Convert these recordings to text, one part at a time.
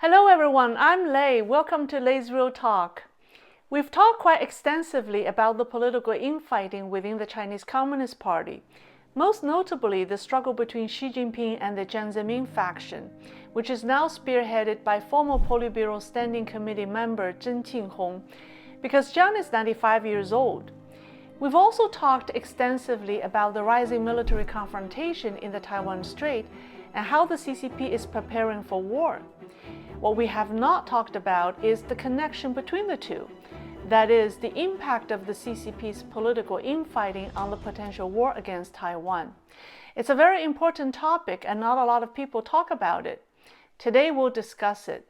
Hello everyone, I'm Lei. Welcome to Lei's Real Talk. We've talked quite extensively about the political infighting within the Chinese Communist Party, most notably the struggle between Xi Jinping and the Jiang Zemin faction, which is now spearheaded by former Politburo Standing Committee member Zheng Qinghong, because Jiang is 95 years old. We've also talked extensively about the rising military confrontation in the Taiwan Strait and how the CCP is preparing for war. What we have not talked about is the connection between the two. That is, the impact of the CCP's political infighting on the potential war against Taiwan. It's a very important topic and not a lot of people talk about it. Today we'll discuss it.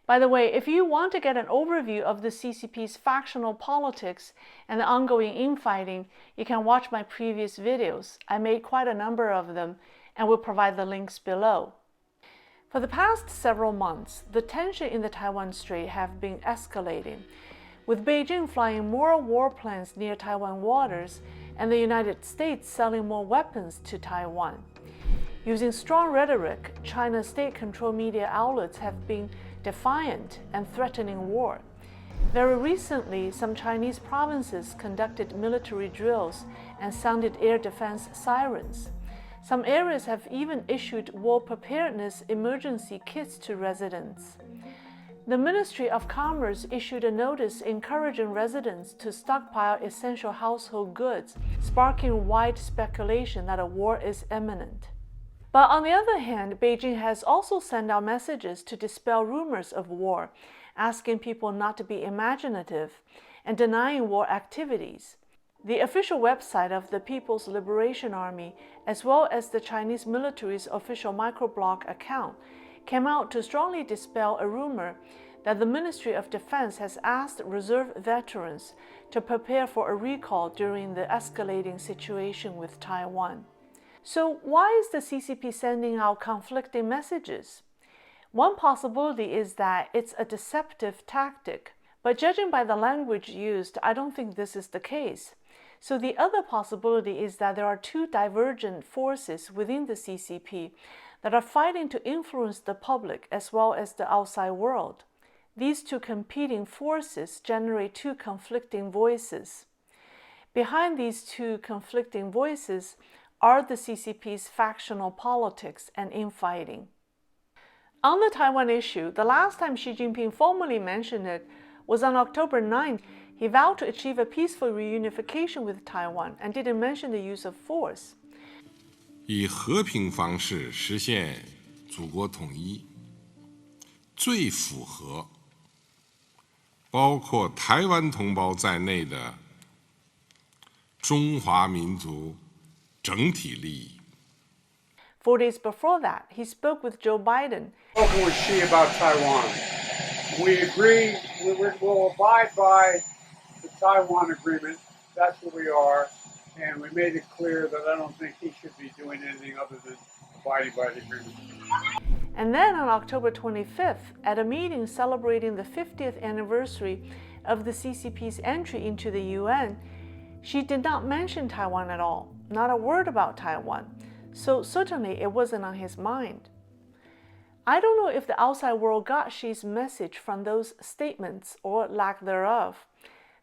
By the way, if you want to get an overview of the CCP's factional politics and the ongoing infighting, you can watch my previous videos. I made quite a number of them and will provide the links below. For the past several months, the tension in the Taiwan Strait have been escalating, with Beijing flying more warplanes near Taiwan waters and the United States selling more weapons to Taiwan. Using strong rhetoric, China's state-controlled media outlets have been defiant and threatening war. Very recently, some Chinese provinces conducted military drills and sounded air defense sirens. Some areas have even issued war preparedness emergency kits to residents. The Ministry of Commerce issued a notice encouraging residents to stockpile essential household goods, sparking wide speculation that a war is imminent. But on the other hand, Beijing has also sent out messages to dispel rumors of war, asking people not to be imaginative and denying war activities. The official website of the People's Liberation Army, as well as the Chinese military's official microblog account, came out to strongly dispel a rumor that the Ministry of Defense has asked reserve veterans to prepare for a recall during the escalating situation with Taiwan. So why is the CCP sending out conflicting messages? One possibility is that it's a deceptive tactic, but judging by the language used, I don't think this is the case. So the other possibility is that there are two divergent forces within the CCP that are fighting to influence the public as well as the outside world. These two competing forces generate two conflicting voices. Behind these two conflicting voices are the CCP's factional politics and infighting. On the Taiwan issue, the last time Xi Jinping formally mentioned it was on October 9th. He vowed to achieve a peaceful reunification with Taiwan and didn't mention the use of force. 以和平方式实现祖国统一，最符合包括台湾同胞在内的中华民族整体利益。 4 days before that, he spoke with Joe Biden. Spoken with Xi about Taiwan. We agree we'll abide by the Taiwan agreement. That's what we are. And we made it clear that I don't think he should be doing anything other than abiding by the agreement. And then on October 25th, at a meeting celebrating the 50th anniversary of the CCP's entry into the UN, Xi did not mention Taiwan at all, not a word about Taiwan. So certainly it wasn't on his mind. I don't know if the outside world got Xi's message from those statements or lack thereof,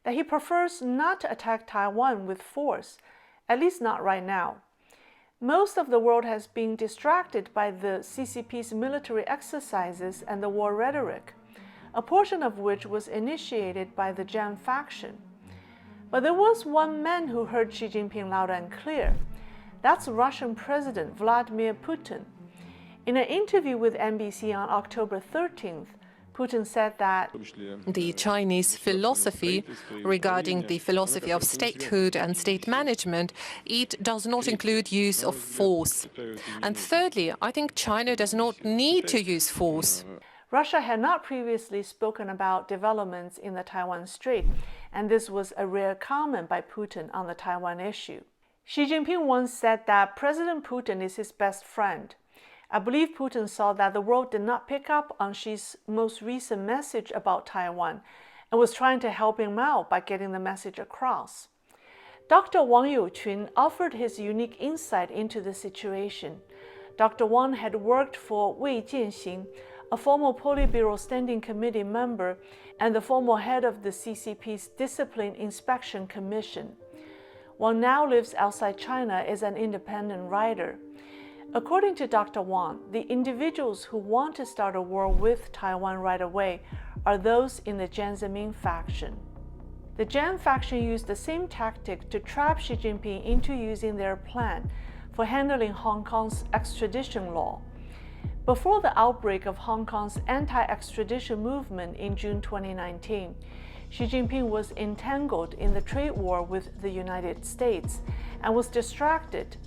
that he prefers not to attack Taiwan with force, at least not right now. Most of the world has been distracted by the CCP's military exercises and the war rhetoric, a portion of which was initiated by the Jiang faction. But there was one man who heard Xi Jinping loud and clear. That's Russian President Vladimir Putin. In an interview with NBC on October 13th, Putin said that the Chinese philosophy regarding the philosophy of statehood and state management, it does not include use of force. And thirdly, I think China does not need to use force. Russia had not previously spoken about developments in the Taiwan Strait, and this was a rare comment by Putin on the Taiwan issue. Xi Jinping once said that President Putin is his best friend. I believe Putin saw that the world did not pick up on Xi's most recent message about Taiwan and was trying to help him out by getting the message across. Dr. Wang Youqun offered his unique insight into the situation. Dr. Wang had worked for Wei Jianxin, a former Politburo Standing Committee member and the former head of the CCP's Discipline Inspection Commission. Wang now lives outside China as an independent writer. According to Dr. Wang, the individuals who want to start a war with Taiwan right away are those in the Jiang Zemin faction. The Jiang faction used the same tactic to trap Xi Jinping into using their plan for handling Hong Kong's extradition law. Before the outbreak of Hong Kong's anti-extradition movement in June 2019, Xi Jinping was entangled in the trade war with the United States and was distracted.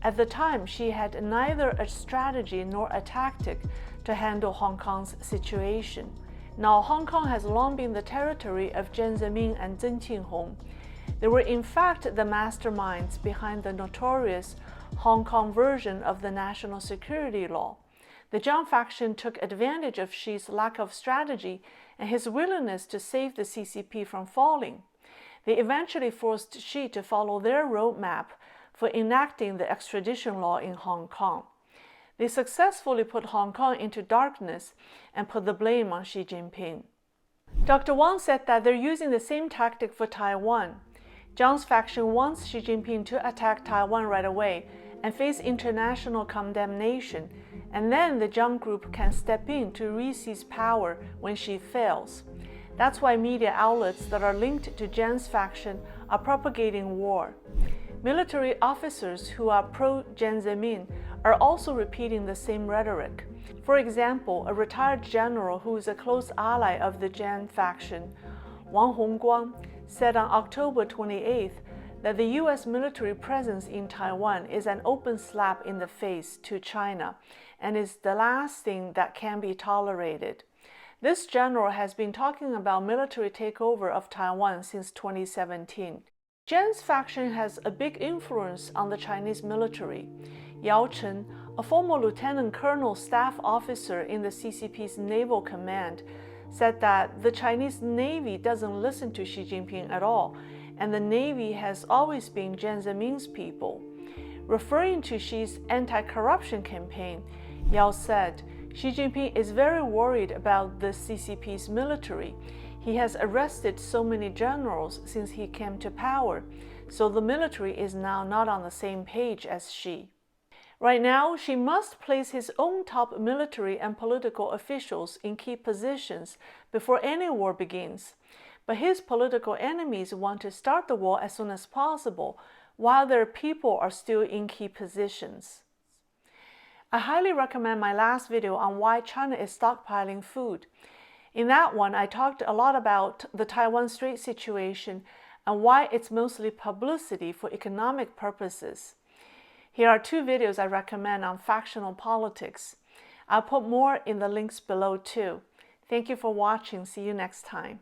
At the time, Xi had neither a strategy nor a tactic to handle Hong Kong's situation. Now, Hong Kong has long been the territory of Jiang Zemin and Deng Qinghong. They were in fact the masterminds behind the notorious Hong Kong version of the national security law. The Jiang faction took advantage of Xi's lack of strategy and his willingness to save the CCP from falling. They eventually forced Xi to follow their roadmap for enacting the extradition law in Hong Kong. They successfully put Hong Kong into darkness and put the blame on Xi Jinping. Dr. Wang said that they're using the same tactic for Taiwan. Jiang's faction wants Xi Jinping to attack Taiwan right away and face international condemnation, and then the Jiang group can step in to re-seize power when Xi fails. That's why media outlets that are linked to Jiang's faction are propagating war. Military officers who are pro-Jiang Zemin are also repeating the same rhetoric. For example, a retired general who is a close ally of the Jiang faction, Wang Hongguang, said on October 28th that the U.S. military presence in Taiwan is an open slap in the face to China and is the last thing that can be tolerated. This general has been talking about military takeover of Taiwan since 2017. Jiang's faction has a big influence on the Chinese military. Yao Chen, a former lieutenant colonel staff officer in the CCP's naval command, said that the Chinese Navy doesn't listen to Xi Jinping at all, and the Navy has always been Jiang Zemin's people. Referring to Xi's anti-corruption campaign, Yao said, Xi Jinping is very worried about the CCP's military. He has arrested so many generals since he came to power, so the military is now not on the same page as Xi. Right now, Xi must place his own top military and political officials in key positions before any war begins. But his political enemies want to start the war as soon as possible, while their people are still in key positions. I highly recommend my last video on why China is stockpiling food. In that one, I talked a lot about the Taiwan Strait situation and why it's mostly publicity for economic purposes. Here are 2 videos I recommend on factional politics. I'll put more in the links below too. Thank you for watching. See you next time.